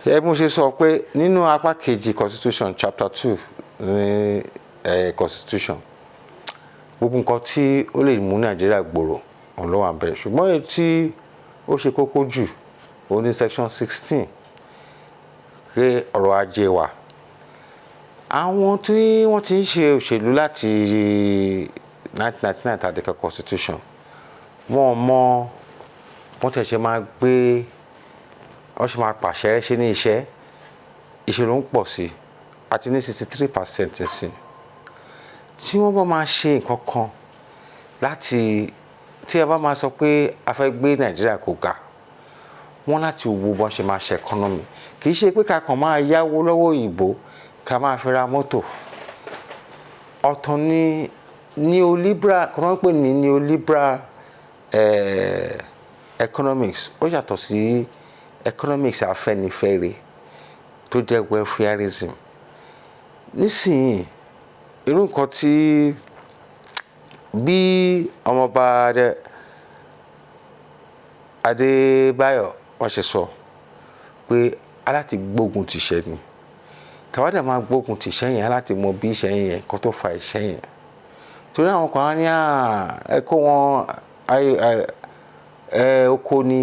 ẹ mú ṣe sọ pé nínú apá kejì constitution chapter 2 ní constitution gbogbo nǹkan tí ó lè mú Nàìjíríà gbòòrò òun ló wà bẹ́ẹ̀ ṣùgbọ́n èyí tí ó ṣe kókó jù ó ní section 16 pé ọrọ̀ ajé wa àwọn tí wọ́n ti ń ṣe òṣèlú láti 1999 tàbí constitution wọ́n mọ wọ́n tẹ̀sẹ̀ máa gbé wọ́n ṣe máa pàṣẹ ṣe ní iṣẹ́ ìṣèlú ń pọ̀ sí àti ní 63% ẹ̀sìn tí wọ́n bá máa ṣe nǹkan kan láti tí ẹ bá máa sọ pé a fẹ́ gbé Nàìjíríà kó ga wọ́n láti wo bọ́n ṣe máa ṣe economy kì í ṣe pé ká kàn máa yáwó lọ́wọ́ òyìnbó ká máa fi ra mọ́tò ọ̀tọ̀ ní neoliberal kí wọ́n pè ní neoliberal economics ó yàtọ̀ sí economics Afẹ́nifẹ́re tó jẹ́ welfareism nísìnyí irú nǹkan tí bí ọmọọba Adébáyọ̀ wọ́n ṣe sọ pé aláti gbógun ti ìṣẹ́ ni tàwádà máa gbógun ti ìṣẹ́ yẹn aláti mọ bí ìṣẹ́ yẹn kó tó fa ìṣẹ́ yẹn torí àwọn kan á ní ẹ kó wọn oko ni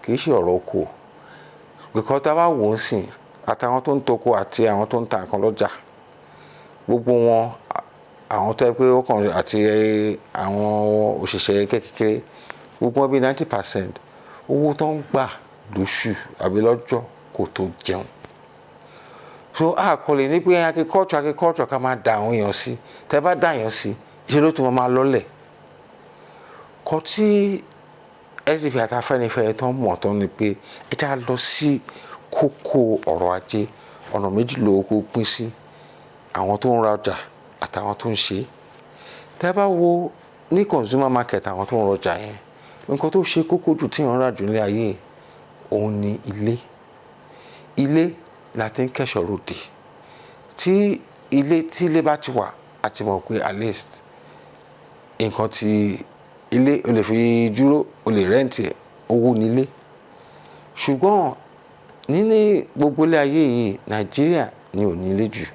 kì í ṣe ọ̀rọ̀ oko because tá a bá wò ó sìn àtàwọn tó ń toko àti àwọn tó ń ta nǹkan lọ́jà gbogbo wọn àwọn tó yẹ pé ó kàn àti àwọn òṣìṣẹ́ kékeré gbogbo wọn bíi 90% owó tó ń gbà lóṣù àbí lọ́jọ́ kò tó jẹun so àkọlé ní pé agriculture ká máa da àwọn èèyàn sí tẹ́ bá dá èèyàn sí iṣẹ́ ló tún máa lọ́lẹ̀ kọ́ tí SDP àti Afẹ́nifẹ́re tó ń mọ̀ tó ní pé ẹ já lọ sí kókó ọrọ̀ ajé ọ̀nà méjì ló kó pín sí àwọn tó ń ra ọjà àtàwọn tó ń ṣe tẹ́ bá wo ní consumer market àwọn tó ń rọjà yẹn nǹkan tó ṣe kókó jù tí wọ́n rà jù ní ayé òun ni ilé la ti ń kẹ́ṣọ̀ ròde tí ilé bá ti wà àti mọ̀ pé at least nǹkan tí ilé o lè fi dúró o lè rẹ́ǹtì ẹ̀ owó nílé ṣùgbọ́n nínú gbogbo ilé ayé yìí Nàìjíríà ni ò nílé jù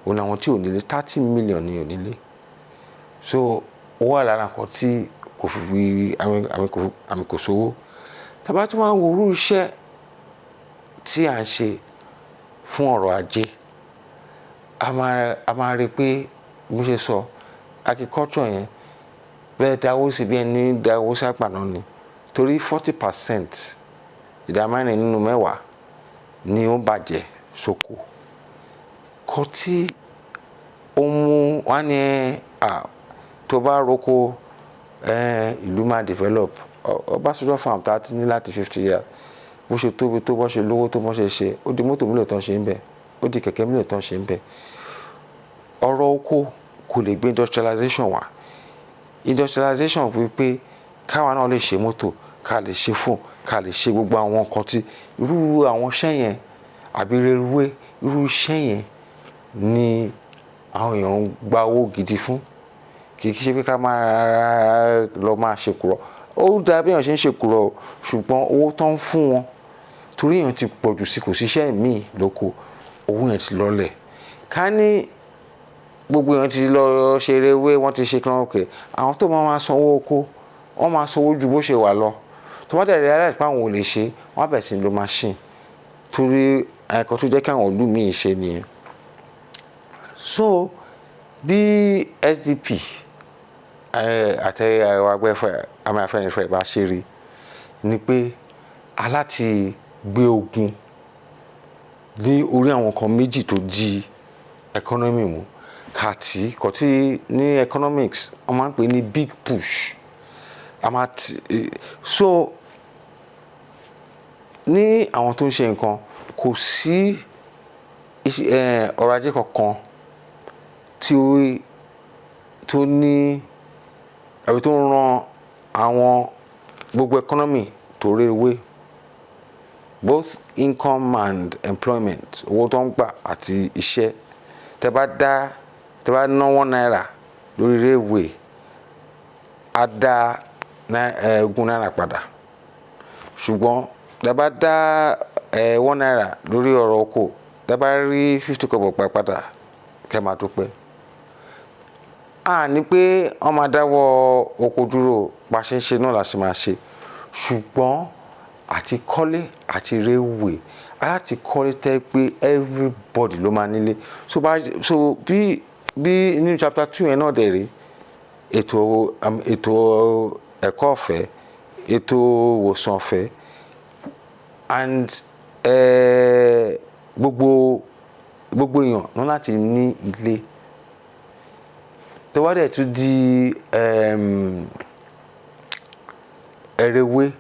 òun àwọn tí ò nílé 30 million ni ò nílé so ó wà lára nǹkan tí kò fi àmì kò sówó tàbá tí wọ́n wo irú iṣẹ́ tí à ń ṣe fún ọrọ̀ ajé a máa rí pé mo ṣe sọ agriculture yẹn bẹ́ẹ̀ dáwó sí bí ẹni dáwó sápà náà ni torí 40% ìdá mẹ́rin nínú mẹ́wàá ni ó bàjẹ́ sóko kọ́ tí ó mú wá ní tó bá roko ìlú máa develop Ọbásanjọ́ farm tá a ti ní láti 50 years bó ṣe tóbi tó bó ṣe lówó tó bó ṣe ṣe ó di mọ́tò mílíọ̀nù tán ṣe ń bẹ̀ ó di kẹ̀kẹ́ mílíọ̀nù tán ṣe ń bẹ̀ ọ̀rọ̀ oko kò lè gbé industrialization wá industrialization wípé káwa náà lè ṣe mọ́tò ká lè ṣe fóònù ká lè ṣe gbogbo àwọn nǹkan tí irú àwọn iṣẹ́ yẹn àbí reluwé irú iṣẹ́ yẹn ni àwọn èèyàn ń gba owó gidi fún kì í ṣe pé ká máa lọ máa ṣe kúrò ó dáa bí èèyàn ṣe ń ṣe kúrò ṣùgbọ́n owó tó ń fún wọn torí èèyàn ti pọ̀jù sí kò síṣẹ́ míì lóko owó yẹn ti lọlẹ̀ ká ní gbogbo èèyàn ti lọ ṣe eré wọ́n ti ṣe kí wọ́n kẹ́ àwọn tó máa sanwó oko wọ́n máa sanwó ju bó ṣe wà lọ tó bá dẹ̀rẹ̀ aláìsí pé àwọn ò lè ṣe wọ́n á bẹ̀rẹ̀ sí lo machine torí ẹ̀kan tó jẹ́ kí àwọn ìlú míì ṣe nìyẹn so bí SDP àti Afẹ́nifẹ́re bá ṣe rí ni pé aláti gbé ogun ní orí àwọn kan méjì tó di economy mú kàtí kò tí ní economics wọ́n máa ń pè ní big push so ní àwọn tó ń ṣe nǹkan kò sí ọrọ̀ ajé kankan tó ní àbí tó ń ran àwọn gbogbo economy tó rérewé both income and employment owó tó ń gbà àti iṣẹ́ tẹ́ bá ná £1 lórí railway á dá £20 padà ṣùgbọ́n tẹ́ bá dá 1 naira lórí ọ̀rọ̀ oko tẹ́ bá rí 50 kobo pa padà kẹ́ máa dúpẹ́. Ní pé wọ́n máa dáwọ́ oko dúró bá ṣe ń ṣe náà la ṣe máa ṣe, ṣùgbọ́n àti kọ́lé àti railway láti kọ́lé tẹ́ pé everybody ló máa nílé. So bí nínú chapter 2 yẹn náà dẹ̀ rí ètò ẹ̀kọ́ ọ̀fẹ́, ètò ìwòsàn ọ̀fẹ́, and gbogbo èèyàn náà láti ní ilé. Tẹ́wádẹ̀ tún di ẹ̀rẹ̀wé,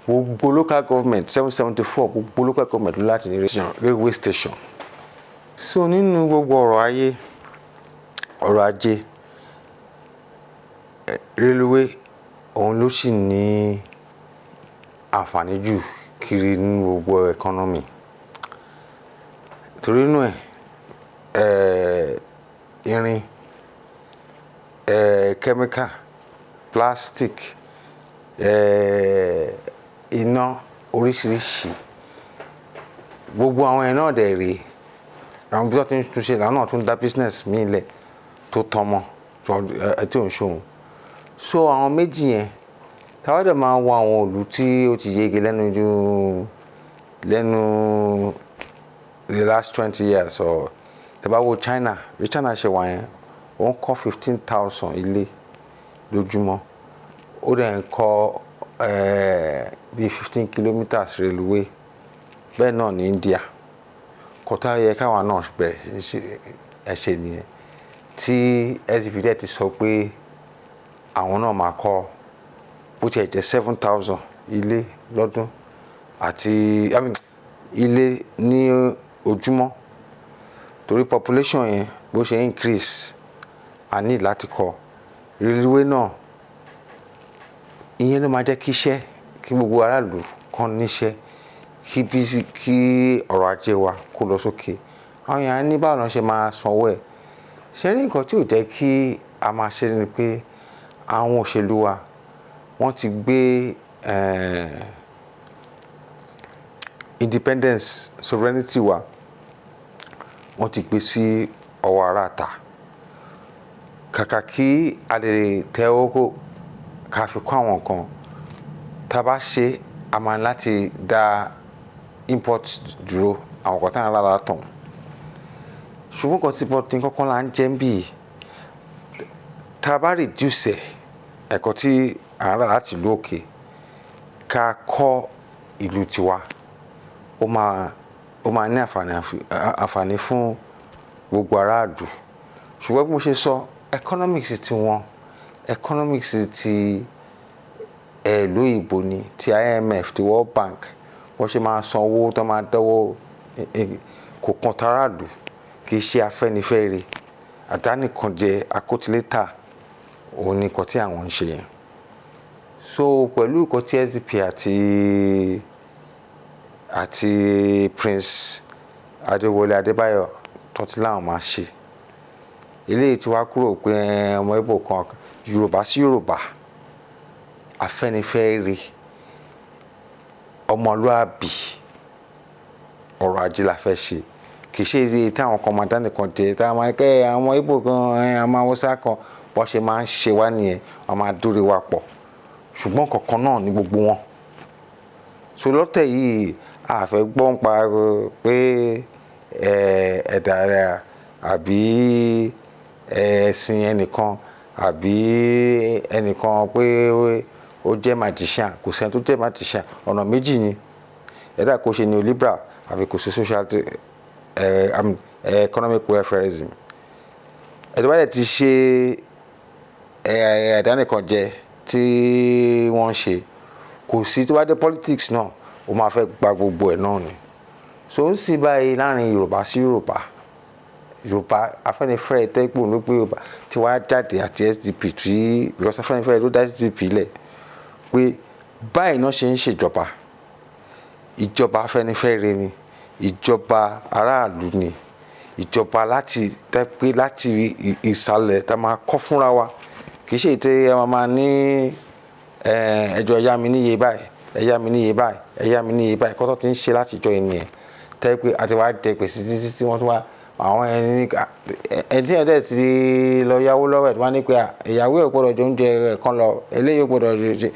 gbogbo local government 774 gbogbo local government ló láti ní railway station. So nínú gbogbo ọrọ̀ ajé railway òun ló sì ní àǹfààní jù kiri nínú gbogbo economy. Torí inú irin, chemical, plastic, iná oríṣiríṣi, gbogbo àwọn ẹ̀ náà dẹ̀ rèé àwọn bí wọ́n ti ń túnṣe làwọn náà tún dá business míì lẹ̀ tó tọ́mọ tí ò ń ṣòwò. So àwọn méjì yẹn táwa dẹ̀ máa wọ àwọn ìlú tí ó ti yege lẹ́nu the last 20 years or tẹ́ bá wo China, bí China ṣe wà yẹn ó ń kọ́ 15,000 ilé lójúmọ́, ó dẹ̀ ń kọ́ bí 15 kilometers railway. Bẹ́ẹ̀ náà ní India. Kọ́tà yẹ káwa náà bẹ̀rẹ̀ ṣe nìyẹn tí SDP dẹ̀ ti sọ pé àwọn náà máa kọ́ bó tiẹ̀ jẹ́ 7,000 ilé lọ́dún àti ilé ní ojúmọ́, torí population yẹn bó ṣe increase a ní láti kọ́ railway náà. Ìyẹn ló máa jẹ́ kí gbogbo aráàlú kan níṣẹ́, kí ọrọ̀ ajé wa kó lọ sókè. Àwọn èèyàn ní báwo ni wọ́n ṣe máa sanwó ẹ̀. Ṣé rí nǹkan tí ò jẹ́ kí a máa ṣe ni pé àwọn òṣèlú wa wọ́n ti gbé independence, sovereignty wa wọ́n ti gbé sí ọwọ́ aráàta. Kàkà kí a lè tẹ owó ká fi kọ́ àwọn nǹkan, tá a bá ṣe a máa láti dá import dúró àwọn nǹkan táwọn alára tàn. Ṣùgbọ́n nǹkan tí bọ́ọ̀tì kankan là ń jẹ́ ń bì, tá a bá reduce ẹ̀kọ́ tí à ń rà láti ìlú òkè ká kọ́ ìlú tiwa, ó máa ní àǹfààní fún gbogbo aráàlú. Ṣùgbọ́n bí mo ṣe sọ, economics ti wọn, economics ti ìlú òyìnbó ni, ti IMF, ti World Bank, wọ́n ṣe máa san owó tó máa dánwó kò kan taráàlú, kì í ṣe Afẹ́nifẹ́re, àdánìkànjẹ akótilétà òun ni nǹkan tí àwọn ń ṣe yẹn. So pẹ̀lú nǹkan tí SDP àti Prince Adéwọlé Adébáyọ̀ tó ti láwọn máa ṣe, eléyìí tí wàá kúrò pé ọmọ Ìgbò kan Yorùbá sí Yorùbá, Afẹ́nifẹ́re, ọmọlúàbí, ọrọ̀ ajé la fẹ́ ṣe, kì í ṣe èyí táwọn kan máa dánìkan jẹ táwọn máa kẹ́ àwọn Ìgbò kan àwọn Haúsá kan bọ́ ṣe máa ń ṣe wá nìyẹn, wọ́n máa dúró wa pọ̀, ṣùgbọ́n kankan náà ní gbogbo wọn. So lọ́tẹ̀ yìí a fẹ́ gbọ́ ń pa pé ẹ̀dà rẹ̀ àbí ẹ̀sìn ẹnìkan àbí ẹnìkan pé ó jẹ́ magician. Kò sẹ́ni tó jẹ́ magician. Ọ̀nà méjì ni, ẹ̀dà kò ṣe neoliberal àbí kò ṣe social economic welfareism. Ẹ̀dà bá dẹ̀ ti ṣe àdánìkànjẹ tí wọ́n ń ṣe, kò sí tó bá dé politics náà ó máa fẹ́ gba gbogbo ẹ̀ náà ni. So ń sì báyìí láàrin Yorùbá sí Yorùbá, Afẹ́nifẹ́re tẹ́gbọ̀n ló pé Yorùbá tí wàá jáde àti SDP tí because Afẹ́nifẹ́re ló dá SDP lẹ̀ pé báyìí náà ṣe ń ṣèjọba, ìjọba Afẹ́nifẹ́re ni, ìjọba aráàlú ni, ìjọba láti ìsàlẹ̀ tá a máa kọ́ fúnra wa, kì í ṣe ètò ẹ máa ní ẹjọ́ ẹ̀yà mi níye báyìí ẹ yá mi ní iye báyìí ẹ yá mi ní iye báyìí kọ́tọ́ ti ń ṣe látijọ́ ẹni ẹ̀ tẹ́ pé àti wá dẹ gbèsè títí tí wọ́n tún wá àwọn ẹni ẹni ẹ̀dẹ̀ ti lọ yáwó lọ́wọ́ ẹ̀ tó wá ní pé ìyàwó ẹ̀ gbọ́dọ̀ jẹ oúnjẹ rẹ̀ kan lọ eléyìí ò gbọ́dọ̀ jẹ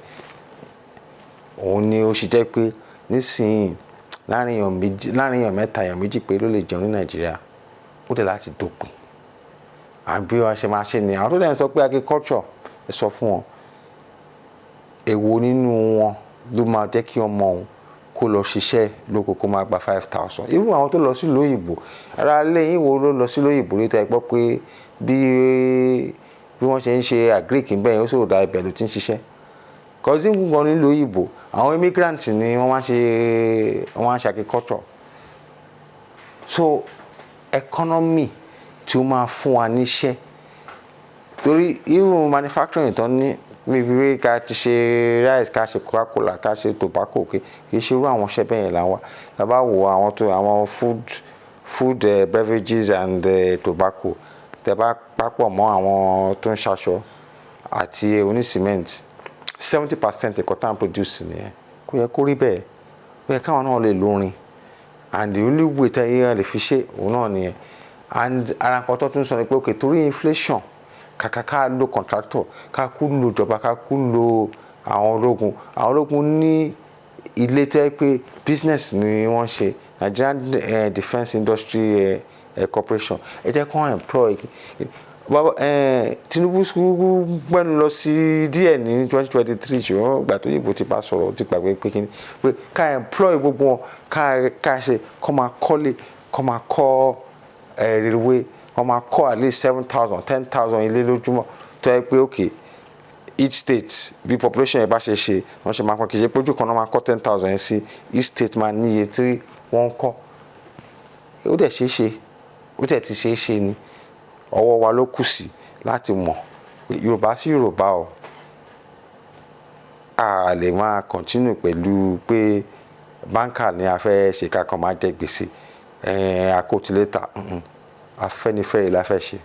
òun ni ó sì jẹ́ pé nísìnyí láàrin èèyàn mẹ́ta èèyàn méjì pé ló lè jẹun ní Nàìjíríà ó dẹ̀ láti dópin àbí wọ́n ṣe máa ṣe ni àwọn tó dẹ̀ ń sọ pé agriculture ẹ sọ fún wọn èwo nínú wọn ló máa jẹ́ kí ọmọ òun kó lọ ṣiṣẹ́ lóko kó máa gba 5,000 irú àwọn tó lọ sí lóyìnbó ara lẹ́yìn wo ló lọ sí lóyìnbó rí tẹ́ gbọ́ pé bí wọ́n ṣe ń ṣe agric bẹ́ẹ̀ yẹn ó sọ̀rọ̀ da ibẹ̀ ló ti ń ṣiṣẹ́ kọ́sí gbọ́n ní lóyìnbó àwọn immigrant ni wọ́n máa ń ṣe agriculture so economy tí ó máa fún wa níṣẹ́ torí even manufacturing tán ní wíwí ká ti ṣe rice ká ṣe Coca-Cola ká ṣe tobacco kì í ṣe irú àwọn iṣẹ́ bẹ́ẹ̀ yẹn là ń wá tàbá wo àwọn food beverages and tobacco tàbá papọ̀ mọ́ àwọn tó ń ṣaṣọ àti oní-cement 70% ẹ̀kọ́ tá à ń produce nìyẹn kò yẹ kó rí bẹ́ẹ̀ ó yẹ káwọn náà lè lórin and the only way tí ayé lè fi ṣe òun náà nìyẹn and ara nǹkan tó tún sọ ni pé okay torí inflation kàkà ká lo contractor ká kú lo ìjọba ká kú lo àwọn ológun ní ilé tẹ́ pé business ni wọ́n ṣe Nigerian Defence Industry Corporation ẹ jẹ́ kó employ Tinubu gbẹ́nu lọ sí díẹ̀ ní 2023 ṣùgbọ́n ìgbà tó yìnbó ti bá sọ̀rọ̀ ti gbàgbé pé kí ni pé ká employ gbogbo wọn ká ṣe kó máa kọ́lé kó máa kọ́ railway wọ́n máa kọ́ at least 7,000 10,000 ilé lójúmọ́ tó yẹ pé okay each state bí population yẹn bá ṣe wọ́n ṣe máa kọ́ kì í ṣe pójú kan náà máa kọ́ 10,000 yẹn sí each state máa níye tí wọ́n ń kọ́ ó dẹ̀ ó tẹ̀ ti ṣe ni ọwọ́ wa ló kù sí láti mọ̀ pé Yorùbá sí Yorùbá o a lè máa continue pẹ̀lú pé báńkà ni a fẹ́ ṣe ká kàn máa jẹ gbèsè àkótílétà Afẹ́nifẹ́re la fẹ́ ṣe.